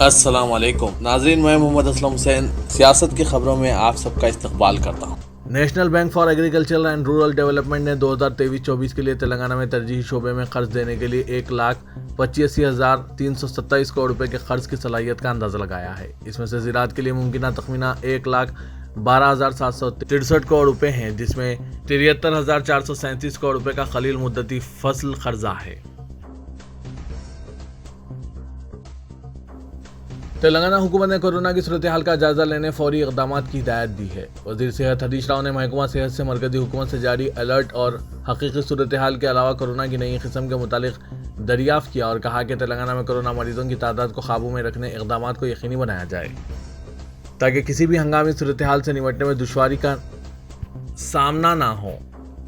अस्सलाम वालेकुम नाजरीन, मैं मोहम्मद असलम हुसैन सियासत की खबरों में आप सबका इस्तकबाल करता हूँ। National bank for agriculture and rural development ने 2023-24 के लिए तेलंगाना में तरजीही शोबे में खर्च देने के लिए 1,85,327 करोड़ रुपए के खर्च की सलाहियत का अंदाजा लगाया है। इसमें से ज़राअत के लिए मुमकिन तखमीना 1,12,763 करोड़ रुपए हैं, जिसमें 73,437 करोड़ रुपए का खलील मुद्दती फसल कर्जा है। तेलंगाना हुकूमत ने कोरोना की सूरत हाल का जायजा लेने फौरी इकदाम की हिदायत दी है। वजीर सेहत हरीश राव ने महकमा सेहत से मरकजी हुकूमत से जारी अलर्ट और हकीकी सूरत हाल के अलावा कोरोना की नई किस्म के मुतालिक दरियाफ्त किया और कहा कि तेलंगाना में कोरोना मरीजों की तादाद को काबू में रखने इकदाम को यकीनी बनाया जाए ताकि किसी भी हंगामी सूरत हाल से निपटने में दुश्वारी का सामना ना हो।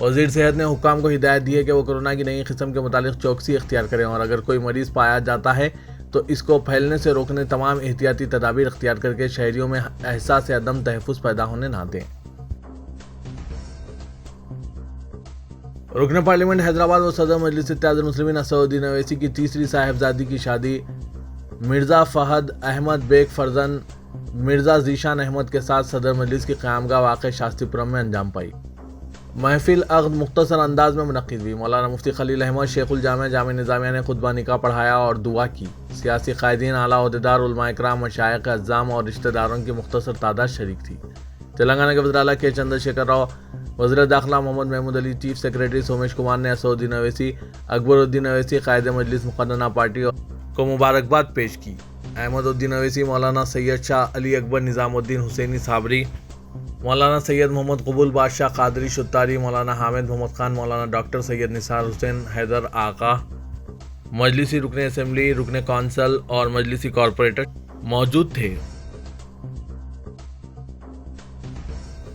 वजीर सेहत ने हुक्काम को हिदायत दी है कि वो कोरोना की नई किस्म के मुतालिक चौकसी इख्तियार करें और अगर कोई मरीज पाया जाता है तो इसको फैलने से रोकने तमाम एहतियाती तदाबीर इख्तियार करके शहरियों में एहसास अदम तहफ़्फ़ुज़ पैदा होने ना दें। रुकन पार्लियामेंट हैदराबाद व सदर मजलिस इत्तेहादुल मुस्लिमीन असदुद्दीन ओवैसी की तीसरी साहिबजादी की शादी मिर्ज़ा फ़हद अहमद बेग फर्जन मिर्ज़ा ज़ीशान अहमद के साथ सदर मजलिस की क़यामगाह वाक़ शास्त्रीपुरम में अंजाम पाई। महफिल अक़्द मुख्तसर अंदाज में मुनक़्क़िद हुई। मौलाना मुफ्ती खलील अहमद शेखुल जामे जामे निज़ामिया ने खुतबा निकाह पढ़ाया और दुआ की। सियासी क़ायदीन, आला ओहदेदार, उलमा इकराम, मशाइख़, अज़्ज़ाम और रिश्तेदारों की मुख्तसर तादाद शरीक थी। तेलंगाना के वज़ीर आला के चंद्रशेखर राव, वज़ीर दाखिला मोहम्मद महमूद अली, चीफ सेक्रेटरी सोमेश कुमार ने असदुद्दीन ओवैसी, अकबरुद्दीन ओवैसी, क़ायद मजलिस मुक़र्रना पार्टी को मुबारकबाद पेश की। अहमदुद्दीन ओवैसी, मौलाना सैयद शाह अली अकबर निज़ामुद्दीन हुसैनी साबरी, मौलाना सैयद मोहम्मद कबूल बादशाह कादरी शुत्तारी, मौलाना हामिद मोहम्मद खान, मौलाना डॉक्टर सैयद निसार हुसैन हैदर आका, मजलिसी रुकन असम्बली, रुकन कौंसल और मजलिसी कॉरपोरेटर मौजूद थे।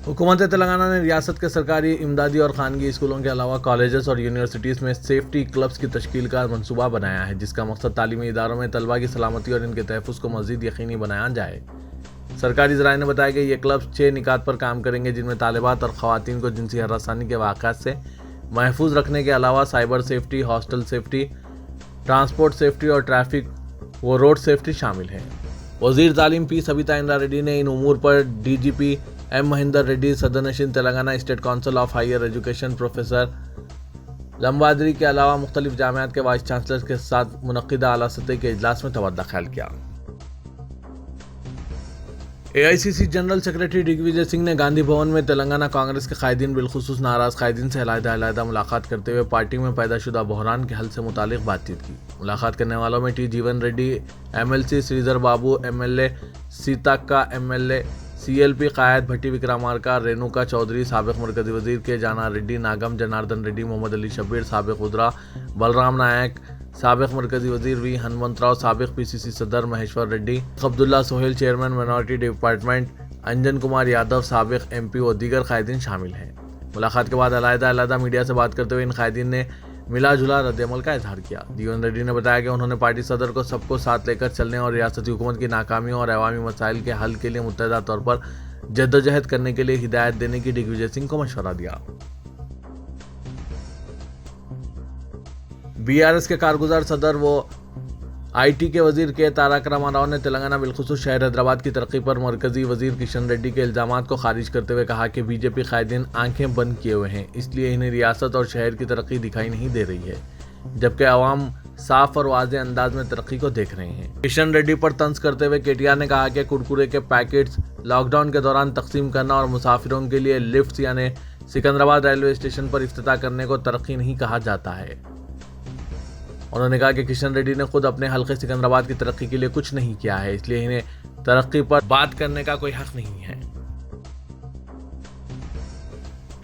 हुकूमत तेलंगाना ने रियासत के सरकारी, इमदादी और खानगी स्कूलों के अलावा कॉलेजेस और यूनिवर्सिटीज़ में सेफ्टी क्लब्स की तश्कील का मनसूबा बनाया है, जिसका मकसद तालीमी इदारों में तलबा की सलामती और इनके तहफ़्फ़ुज़ को मज़ीद यकीनी बनाया जाए। सरकारी ज़राए ने बताया कि ये क्लब्स 6 निकात पर काम करेंगे, जिनमें तालिबात और ख़वातीन को जिनसी हरासानी के वाक़यात से महफूज रखने के अलावा cyber safety, hostel safety, transport safety और ट्रैफिक व रोड सेफ्टी शामिल हैं। वज़ीर तालीम पी सविता इंद्रा रेड्डी ने इन उमूर पर DGP M महेंदर रेड्डी, सदरनशीन Telangana state council of higher education professor Lambadri के अलावा मुख्तलिफ जामियात के वाइस चांसलर के साथ मुनक़्क़िदा आला सतह के इजलास में तवज्जो ख्याल किया। AICC general secretary Digvijaya Singh ने गांधी भवन में तेलंगाना कांग्रेस के कायदीन, बिलखुसूस नाराज कायदीन से अलग-अलग मुलाकात करते हुए पार्टी में पैदाशुदा बहरान के हल से मुतालिक बातचीत की। मुलाकात करने वालों में T जीवन रेड्डी MLC, श्रीधर बाबू MLA, सीताक्का MLA, CLP कायद भट्टी विक्रमार्का, रेणुका चौधरी, साबिक मरकजी वजीर के जाना रेड्डी, नागम जनार्दन रेड्डी, मोहम्मद अली शब्बीर, साबिक उदरा, बलराम नायक, साबिक मरकजी वजीर V हनुमंतराव, साबिक PCC सदर Maheshwar Reddy, Abdullah Sohail, chairman minority department, Anjan Kumar Yadav, साबिक MP और दीगर कायदीन शामिल हैं। मुलाकात के बाद अलग-अलग मीडिया से बात करते हुए इन कायदीन ने मिला जुला रद्दअमल का इजहार किया। जीवन रेड्डी ने बताया कि उन्होंने पार्टी सदर को सबको साथ लेकर चलने और रियासती हुकूमत की नाकामियों और अवामी मसाइल के हल के लिए मुत्तहदा तौर पर जद्दोजहद करने के लिए हिदायत देने की दिग्विजय सिंह को मशवरा दिया। BRS के कारगुजार सदर व IT के वजीर के तारक रामाराव ने तेलंगाना बिलखुसूस शहर हैदराबाद की तरक्की पर मरकजी वजीर किशन रेड्डी के इल्जामात को खारिज करते हुए कहा कि BJP कायदीन आंखें बंद किए हुए हैं, इसलिए इन्हें रियासत और शहर की तरक्की दिखाई नहीं दे रही है, जबकि आवाम साफ और वाज़ेह अंदाज में तरक्की को देख रहे हैं। किशन रेड्डी पर तंज करते हुए KTR ने कहा कि कुरकुरे के पैकेट्स लॉकडाउन के दौरान तकसीम करना और मुसाफिरों के लिए लिफ्ट यानी सिकंदराबाद रेलवे स्टेशन पर इफ्तिताह करने को तरक्की नहीं कहा जाता है। उन्होंने कहा कि किशन रेड्डी ने खुद अपने हल्के सिकंदराबाद की तरक्की के लिए कुछ नहीं किया है, इसलिए इन्हें तरक्की पर बात करने का कोई हक नहीं है।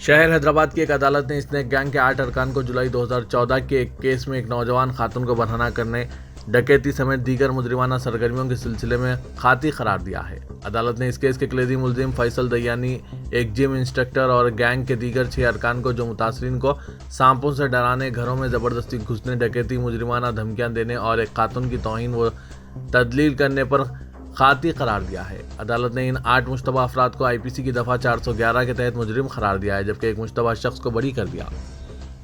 शहर हैदराबाद की एक अदालत ने स्नेक गैंग के 8 अरकान को जुलाई 2014 के एक केस में एक नौजवान खातून को बरहना करने, डकैती समेत दीगर मुजरिमाना सरगर्मियों के सिलसिले में खाती करार दिया है। अदालत ने इस केस के कलीदी मुलजिम फैसल दयानी, एक जिम इंस्ट्रक्टर और गैंग के दीगर 6 अरकान को, जो मुतासरीन को सांपों से डराने, घरों में ज़बरदस्ती घुसने, डकैती, मुजरिमाना धमकियां देने और एक खातून की तौहीन व तदलील करने पर खाती करार दिया है। अदालत ने इन 8 मुश्तबा अफराद को IPC की दफ़ा 411 के तहत मुजरिम करार दिया है, जबकि एक मुश्तबा शख्स को बरी कर दिया।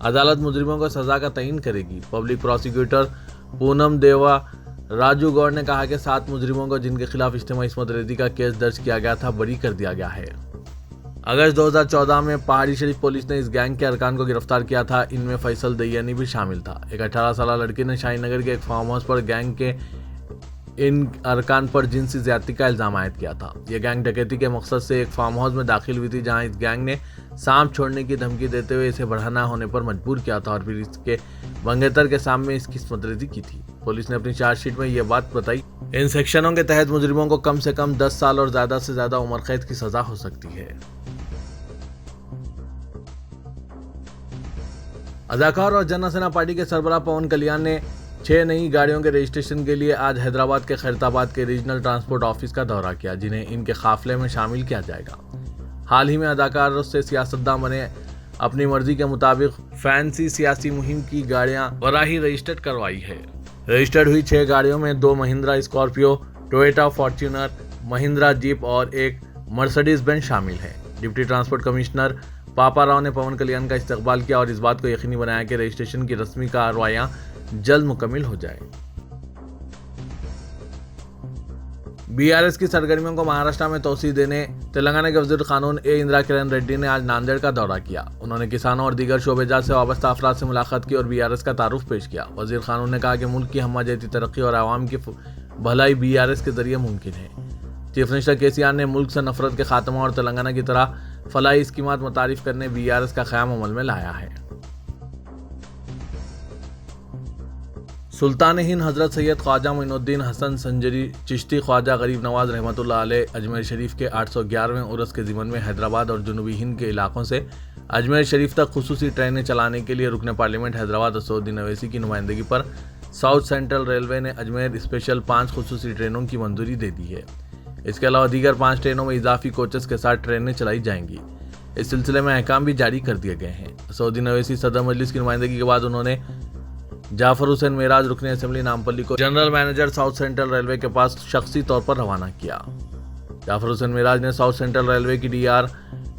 अदालत मुजरिमों को सज़ा का तयीन करेगी। पब्लिक प्रोसिक्यूटर पूनम देवा राजू गौड़ ने कहा कि 7 मुजरिमों को जिनके खिलाफ इज्तिमाई इस्मत रेजी का केस दर्ज किया गया था बरी कर दिया गया है। अगस्त 2014 में पहाड़ी शरीफ पुलिस ने इस गैंग के अरकान को गिरफ्तार किया था। इनमें फैसल दयानी भी शामिल था। एक 18 साल लड़की ने शाहीनगर के एक फार्म हाउस पर गैंग के इन अरकान पर जिनसी ज्यादती का इल्जाम आयद किया था। यह गैंग डकैती के मकसद से एक फार्म हाउस में दाखिल हुई थी, जहां इस गैंग ने सांप छोड़ने की धमकी देते हुए इसे बढ़ाना होने पर मजबूर किया था और फिर इसके मंगेतर के सामने इसकी इस्मतरेजी की थी। पुलिस ने अपनी चार्जशीट में यह बात बताई। इन सेक्शनों के तहत मुजरिमों को कम से कम 10 साल और ज्यादा से ज्यादा उम्र कैद की सजा हो सकती है। अदाकार और जन सेना पार्टी के सरबराह पवन कल्याण ने 6 नई गाड़ियों के रजिस्ट्रेशन के लिए आज हैदराबाद के खैरताबाद के रीजनल ट्रांसपोर्ट ऑफिस का दौरा किया, जिन्हें इनके काफिले में शामिल किया जाएगा। हाल ही में अदाकार से सियासतदान बने अपनी मर्जी के मुताबिक फैंसी सियासी मुहिम की गाड़ियां वराही रजिस्टर्ड करवाई है। रजिस्टर्ड हुई 6 गाड़ियों में 2 Mahindra Scorpio, Toyota Fortuner, Mahindra jeep और एक मर्सिडीज बेंज शामिल है। डिप्टी ट्रांसपोर्ट कमिश्नर पापा राव ने पवन कल्याण का इस्तकबाल किया और इस बात को यकीनी बनाया कि रजिस्ट्रेशन की रस्मी कार्रवाइयां जल्द मुकम्मिल हो जाए। बीआरएस की सरगर्मियों को महाराष्ट्र में तोसी देने तेलंगाना के वजीर कानून इंदिरा किरण रेड्डी ने आज नांदेड़ का दौरा किया। उन्होंने किसानों और दीगर शोबेजात से वाबस्ता अफराद से मुलाकात की और बीआरएस का तारुफ पेश किया। वजीर कानून ने कहा कि मुल्क की हम्माजहती तरक्की और आवाम की भलाई बीआरएस के जरिए मुमकिन है। चीफ मिनिस्टर केसीआर ने मुल्क से नफरत के खात्मा और तेलंगाना की तरह फलाही स्कीमात मुतारिफ करने बीआरएस का क़याम अमल में लाया है। सुल्तान हिंद हजरत सैयद ख्वाजा मोइनुद्दीन हसन संजरी चिश्ती ख्वाजा गरीब नवाज रहमतुल्लाह अलैह अजमेर शरीफ के 811वें उर्स के ज़िमन में हैदराबाद और जुनूबी हिंद के इलाकों से अजमेर शरीफ तक खुसूसी ट्रेनें चलाने के लिए रुकन पार्लियामेंट हैदराबाद असदुद्दीन अवैसी की नुमाइंदगी पर साउथ सेंट्रल रेलवे ने अजमेर स्पेशल 5 खुसूसी ट्रेनों की मंजूरी दे दी है। इसके अलावा दीगर 5 ट्रेनों में इजाफी कोचेस के साथ ट्रेनें चलाई जाएंगी। इस सिलसिले में अहकाम भी जारी कर दिए गए हैं। असदुद्दीन अवैसी सदर मजलिस की नुमाइंदगी के बाद उन्होंने जाफर हुसैन मेराज रुकन असेंबली नामपल्ली को general manager south central railway के पास शख्सी तौर पर रवाना किया। जाफर हुसैन मेराज ने साउथ सेंट्रल रेलवे की डीआर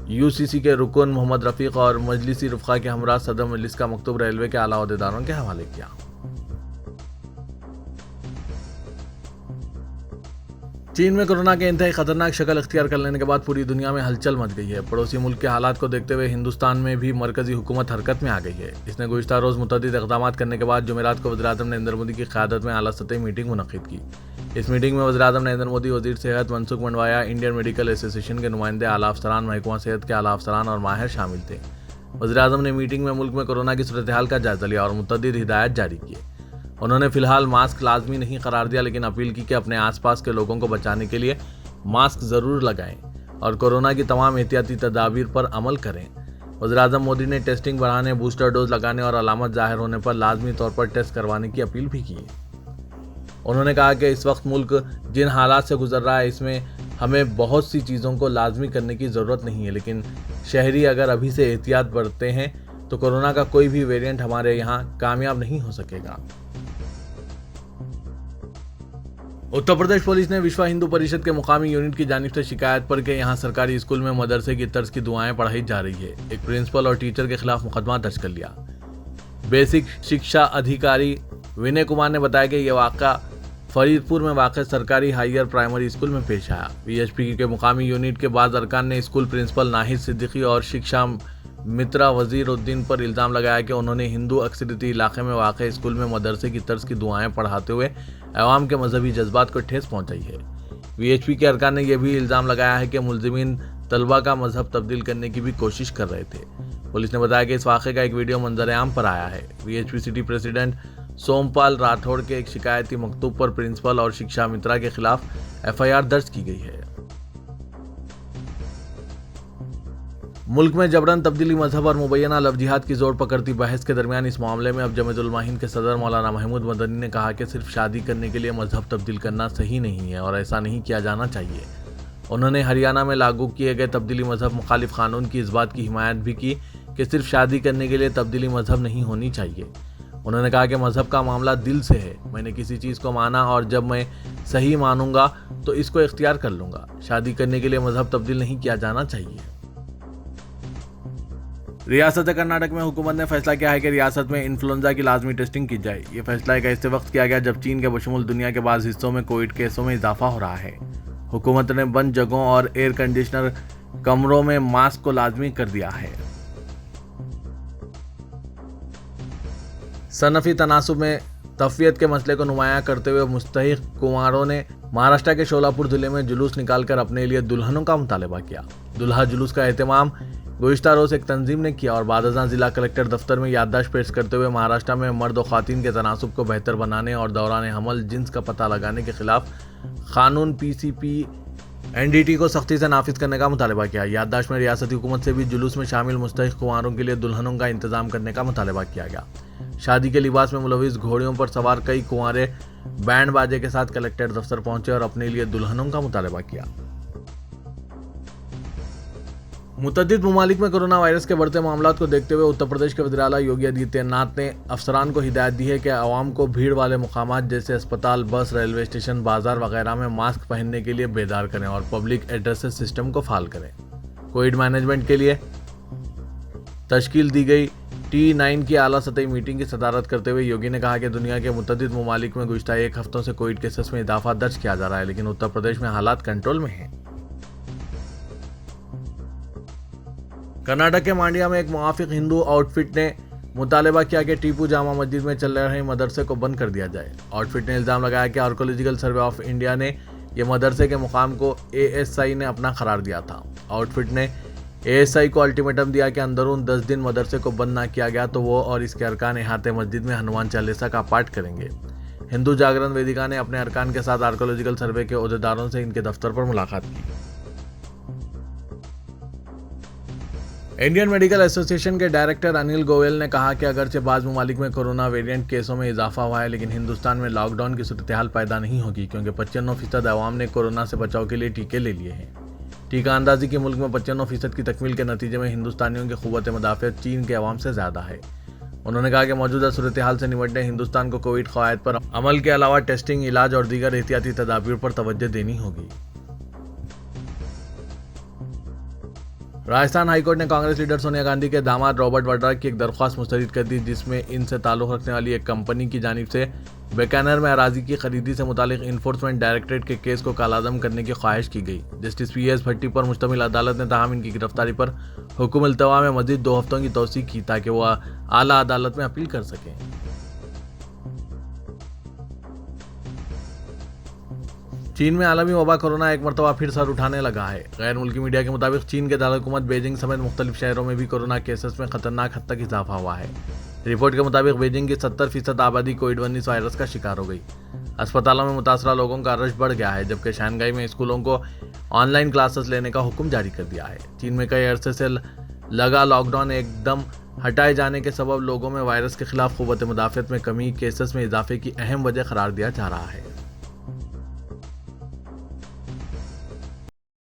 यूसीसी के रुकन मोहम्मद रफीक और मजलिसी रुफ़ा के हमरा सदर मजलिस का मकतूब रेलवे के आला अहदेदारों के हवाले किया। चीन में कोरोना के इंतहाई खतरनाक शक्ल अख्तियार कर लेने के बाद पूरी दुनिया में हलचल मच गई है। पड़ोसी मुल्क के हालात को देखते हुए हिंदुस्तान में भी मरकजी हुकूमत हरकत में आ गई है। इसने गुज़िश्ता रोज़ मुतअद्दिद इक़दाम करने के बाद जुमेरात को वज़ीर-ए-आज़म नरेंद्र मोदी की क़यादत में आला सतही मीटिंग मुनक़्क़िद की। इस मीटिंग में वज़ीर-ए-आज़म नरेंद्र मोदी, वज़ीर सेहत मनसुख मंडवाया, इंडियन मेडिकल एसोसिएशन के नुमाइंदे, आला अफसरान, महकमा सेहत के आला अफसरान और माहिर शामिल थे। वज़ीर-ए-आज़म ने मीटिंग में मुल्क में कोरोना की सूरत हाल का जायज़ा लिया और मुतअद्दिद हिदायत जारी किए। उन्होंने फिलहाल मास्क लाजमी नहीं करार दिया, लेकिन अपील की कि अपने आसपास के लोगों को बचाने के लिए मास्क ज़रूर लगाएं और कोरोना की तमाम एहतियाती तदाबीर पर अमल करें। वज़ीर-ए-आज़म मोदी ने टेस्टिंग बढ़ाने, बूस्टर डोज लगाने और अलामत ज़ाहिर होने पर लाजमी तौर पर टेस्ट करवाने की अपील भी की। उन्होंने कहा कि इस वक्त मुल्क जिन हालात से गुजर रहा है, इसमें हमें बहुत सी चीज़ों को लाजमी करने की ज़रूरत नहीं है, लेकिन शहरी अगर अभी से एहतियात बरतते हैं तो कोरोना का कोई भी वेरिएंट हमारे यहाँ कामयाब नहीं हो सकेगा। उत्तर प्रदेश पुलिस ने विश्व हिंदू परिषद के मुकामी यूनिट की जानिब से शिकायत पर कि यहाँ सरकारी स्कूल में मदरसे की तर्ज की दुआएं पढ़ाई जा रही है, एक प्रिंसिपल और टीचर के खिलाफ मुकदमा दर्ज कर लिया। बेसिक शिक्षा अधिकारी विनय कुमार ने बताया कि यह वाक़ा फरीदपुर में वाक़ सरकारी हायर प्राइमरी स्कूल में पेश आया। वीएचपी के मुकामी यूनिट के बाद अरकान ने स्कूल प्रिंसिपल नाहिद सिद्दीकी और शिक्षा मित्रा वजीर उद्दीन पर इल्ज़ाम लगाया कि उन्होंने हिंदू अक्सरियती इलाके में वाक़ स्कूल में मदरसे की तर्ज की दुआएं पढ़ाते हुए अवाम के मजहबी जज्बात को ठेस पहुंचाई है। वीएचपी के अरकान ने यह भी इल्ज़ाम लगाया है कि मुलजिमीन तलबा का मजहब तब्दील करने की भी कोशिश कर रहे थे। पुलिस ने बताया कि इस वाक़े का एक वीडियो मंजर-ए-आम पर आया है। VHP city president Sompal Rathore के एक शिकायती मकतूब पर प्रिंसिपल और शिक्षा मित्रा के खिलाफ एफआईआर दर्ज की गई है। मुल्क में जबरन तब्दीली मजहब और मुबैना लव जिहाद की जोर पकड़ती बहस के दरमियान इस मामले में अब जमीयतुल उलमा हिंद के सदर मौलाना महमूद मदनी ने कहा कि सिर्फ शादी करने के लिए मजहब तब्दील करना सही नहीं है और ऐसा नहीं किया जाना चाहिए। उन्होंने हरियाणा में लागू किए गए तब्दीली मजहब मुखालिफ कानून की इस बात की हिमायत भी की कि सिर्फ शादी करने के लिए तब्दीली मजहब नहीं होनी चाहिए। उन्होंने कहा कि मजहब का मामला दिल से है। मैंने किसी चीज़ को माना और जब मैं सही मानूंगा तो इसको इख्तियार कर लूँगा। शादी करने के लिए मजहब तब्दील नहीं किया जाना चाहिए। रियासत कर्नाटक में हुकूमत ने फैसला किया है कि रियासत में इन्फ्लुएंजा की लाजमी टेस्टिंग की जाए। ये फैसला एक ऐसे वक्त किया गया जब चीन के बशमूल दुनिया के बाद हिस्सों में कोविड केसों में इजाफा हो रहा है। हुकूमत ने बंद जगहों और एयर कंडीशनर कमरों में मास्क को लाजमी कर दिया है। सनफी तनासुब में तफवियत के मसले को नुमायां करते हुए मुस्तहिक कुंवारों ने महाराष्ट्र के शोलापुर जिले में जुलूस निकालकर अपने लिए दुल्हनों का मुतालबा किया। दुल्हा जुलूस का एहतमाम गुज़िश्ता रोज़ एक तंजीम ने किया और बादशाह जिला कलेक्टर दफ्तर में याददाश्त पेश करते हुए महाराष्ट्र में मर्द और ख़वातीन के तनासुब को बेहतर बनाने और दौरान हमल जिन्स का पता लगाने के खिलाफ कानून PCP NDT को सख्ती से नाफिज करने का मुतालबा किया। याददाश्त में रियासती हुकूमत से भी जुलूस में शामिल मुस्तहिक कुंवारों के लिए दुल्हनों का इंतजाम करने का मुतालबा किया गया। शादी के लिबास में मुलविस घोड़ियों पर सवार कई कुंवारे बैंड बाजे के साथ कलेक्टर दफ्तर पहुंचे और अपने लिए दुल्हनों का मुतालबा किया। मुतअद्दिद ममालिक में कोरोना वायरस के बढ़ते मामलात को देखते हुए उत्तर प्रदेश के वज़ीर आला योगी आदित्यनाथ ने अफसरान को हिदायत दी है कि आवाम को भीड़ वाले मुकामात जैसे अस्पताल, बस, रेलवे स्टेशन, बाजार वगैरह में मास्क पहनने के लिए बेदार करें और पब्लिक एड्रेसेस सिस्टम को फाल करें। कोविड मैनेजमेंट के लिए तश्कील दी गई T9 की आला सतही मीटिंग की सदारत करते हुए योगी ने कहा कि दुनिया के मुतअद्दिद ममालिक में गुज़िश्ता एक हफ्तों से कोविड केसेस में इजाफा दर्ज किया जा रहा है, लेकिन उत्तर प्रदेश में हालात कंट्रोल में हैं। कर्नाटक के मांड्या में एक मुआफिक हिंदू आउटफिट ने मुतालबा किया कि टीपू जामा मस्जिद में चल रहे मदरसे को बंद कर दिया जाए। आउटफिट ने इल्ज़ाम लगाया कि आर्कोलॉजिकल सर्वे ऑफ इंडिया ने यह मदरसे के मुकाम को ASI ने अपना करार दिया था। आउटफिट ने ASI को अल्टीमेटम दिया कि अंदरून 10 दिन मदरसे को बंद ना किया गया तो वो और इसके अरकान इहाते मस्जिद में हनुमान चालीसा का पाठ करेंगे। हिंदू जागरण वेदिका ने अपने अरकान के साथ आर्कोलॉजिकल सर्वे के ओहदेदारों से इनके दफ्तर पर मुलाकात की। इंडियन मेडिकल एसोसिएशन के डायरेक्टर अनिल गोयल ने कहा कि अगरचे बाज़ ममालिक में कोरोना वेरिएंट केसों में इजाफा हुआ है, लेकिन हिंदुस्तान में लॉकडाउन की सूरत-ए-हाल पैदा नहीं होगी क्योंकि 95% अवाम ने कोरोना से बचाव के लिए टीके ले लिए हैं। टीका अंदाजी की मुल्क में 95% की तकमील के नतीजे में हिंदुस्तानियों की क़ुव्वत मुदाफ़अत चीन के अवाम से ज़्यादा है। उन्होंने कहा कि मौजूदा सूरत-ए-हाल से निपटने हिंदुस्तान को कोविड क़वायद पर अमल के अलावा टेस्टिंग, इलाज और दीगर एहतियाती तदाबीर पर तवज्जो देनी होगी। राजस्थान हाईकोर्ट ने कांग्रेस लीडर सोनिया गांधी के दामाद रॉबर्ट वाड्रा की एक दरख्वास्त मुस्तरद कर दी, जिसमें इनसे ताल्लुक़ रखने वाली एक कंपनी की जानिब से बीकानेर में अराजी की खरीदी से मुतालिक इन्फोर्समेंट डायरेक्टरेट के केस को कालादम करने की ख्वाहिश की गई। जस्टिस PS भट्टी पर मुश्तमिल अदालत ने ताहम इनकी गिरफ्तारी पर हुक्म इल्तवा में मज़ीद 2 हफ्तों की तौसीक की ताकि वह आला अदालत में अपील कर सकें। चीन में आलमी वबा कोरोना एक मरतबा फिर सर उठाने लगा है। गैर मुल्की मीडिया के मुताबिक चीन के दारकूमत बीजिंग समेत मुख्तलिफ शहरों में भी कोरोना केसेस में खतरनाक हद तक इजाफा हुआ है। रिपोर्ट के मुताबिक बीजिंग की 70% आबादी कोविड-19 वायरस का शिकार हो गई। अस्पतालों में मुतासरा लोगों का रश बढ़ गया है, जबकि शंघाई में स्कूलों को ऑनलाइन क्लासेस लेने का हुक्म जारी कर दिया है। चीन में कई अरसे से लगा लॉकडाउन एकदम हटाए जाने के सबब लोगों में वायरस के खिलाफ क़ुव्वत मुदाफ़अत में कमी, केसेस में इजाफे की अहम वजह करार दिया जा रहा है।